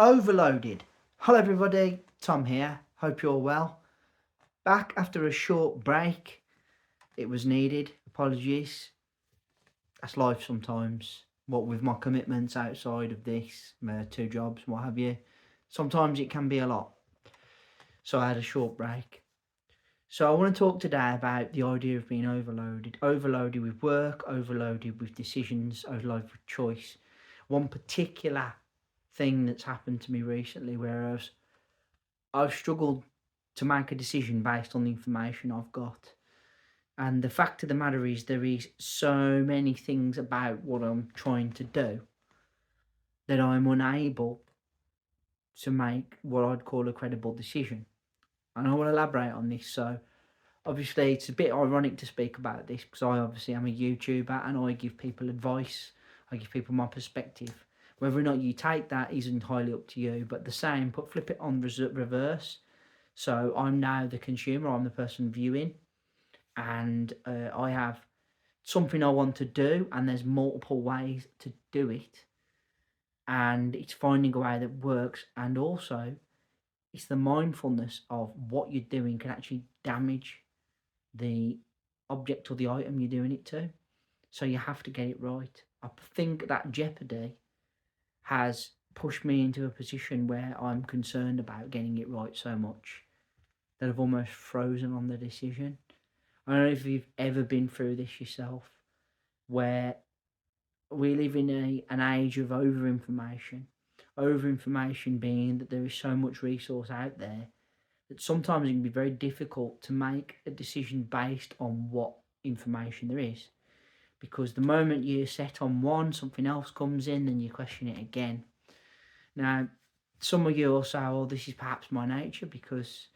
Overloaded. Hello everybody, Tom here. Hope you're well. Back after a short break. It was needed. Apologies. That's life sometimes. What with my commitments outside of this, my 2 jobs, what have you. Sometimes it can be a lot. So I had a short break. So I want to talk today about the idea of being overloaded. Overloaded with work, overloaded with decisions, overloaded with choice. One particular thing that's happened to me recently, whereas I've struggled to make a decision based on the information I've got. And the fact of the matter is, there is so many things about what I'm trying to do that I'm unable to make what I'd call a credible decision. And I want to elaborate on this. So, obviously, it's a bit ironic to speak about this because I obviously am a YouTuber and I give people advice, I give people my perspective. Whether or not you take that is entirely up to you, but the same, but flip it on reverse. So I'm now the consumer, I'm the person viewing, and I have something I want to do, and there's multiple ways to do it. And it's finding a way that works, and also it's the mindfulness of what you're doing can actually damage the object or the item you're doing it to. So you have to get it right. I think that jeopardy has pushed me into a position where I'm concerned about getting it right so much that I've almost frozen on the decision. I don't know if you've ever been through this yourself, where we live in an age of over-information. Over-information being that there is so much resource out there that sometimes it can be very difficult to make a decision based on what information there is. Because the moment you're set on one, something else comes in and you question it again. Now, some of you will say, well, this is perhaps my nature because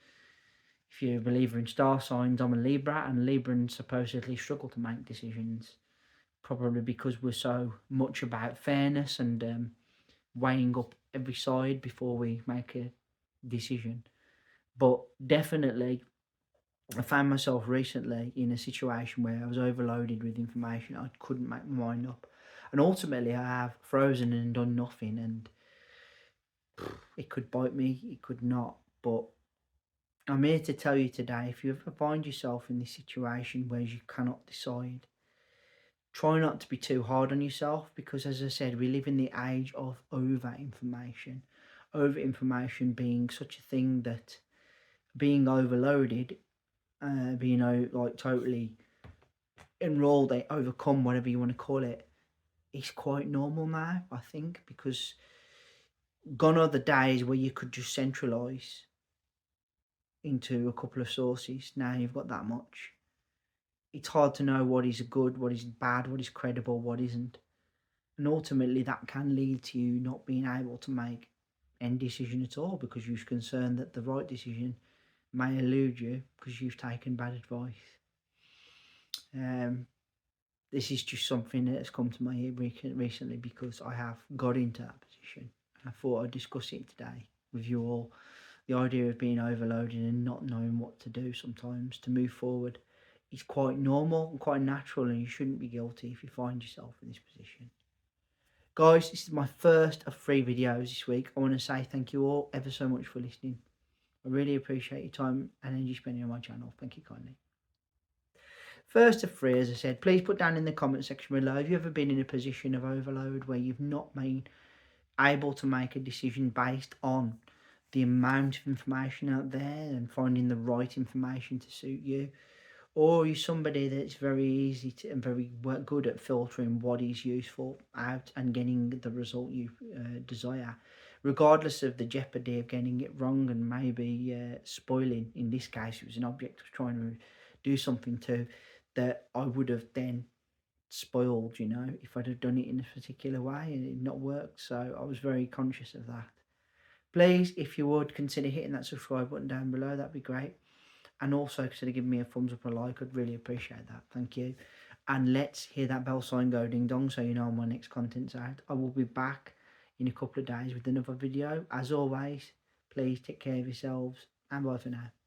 if you're a believer in star signs, I'm a Libra, and Librans supposedly struggle to make decisions, probably because we're so much about fairness and weighing up every side before we make a decision. But definitely, I found myself recently in a situation where I was overloaded with information. I couldn't make my mind up. And ultimately, I have frozen and done nothing. And it could bite me, it could not. But I'm here to tell you today, if you ever find yourself in this situation where you cannot decide, try not to be too hard on yourself, because as I said, we live in the age of over information. Over information being such a thing that being overloaded, being like totally enrolled, overcome, whatever you want to call it, is quite normal now, I think, because gone are the days where you could just centralise into a couple of sources. Now you've got that much. It's hard to know what is good, what is bad, what is credible, what isn't. And ultimately that can lead to you not being able to make any decision at all because you're concerned that the right decision may elude you because you've taken bad advice. This is just something that has come to my ear recently because I have got into that position. I thought I'd discuss it today with you all. The idea of being overloaded and not knowing what to do sometimes to move forward is quite normal and quite natural, and you shouldn't be guilty if you find yourself in this position. Guys, this is my first of 3 videos this week. I want to say thank you all ever so much for listening. I really appreciate your time and energy spending on my channel. Thank you kindly. First of 3, as I said, please put down in the comment section below, have you ever been in a position of overload where you've not been able to make a decision based on the amount of information out there and finding the right information to suit you? Or are you somebody that's very easy to and very good at filtering what is useful out and getting the result you desire, regardless of the jeopardy of getting it wrong and maybe spoiling? In this case, it was an object I was trying to do something to. that I would have then spoiled, you know, if I'd have done it in a particular way and it not worked. So I was very conscious of that. Please, if you would, consider hitting that subscribe button down below. That'd be great. And also consider giving me a thumbs up or a like. I'd really appreciate that. Thank you. And let's hear that bell sign go ding dong so you know when my next content's out. I will be back in a couple of days with another video. As always, please take care of yourselves and bye for now.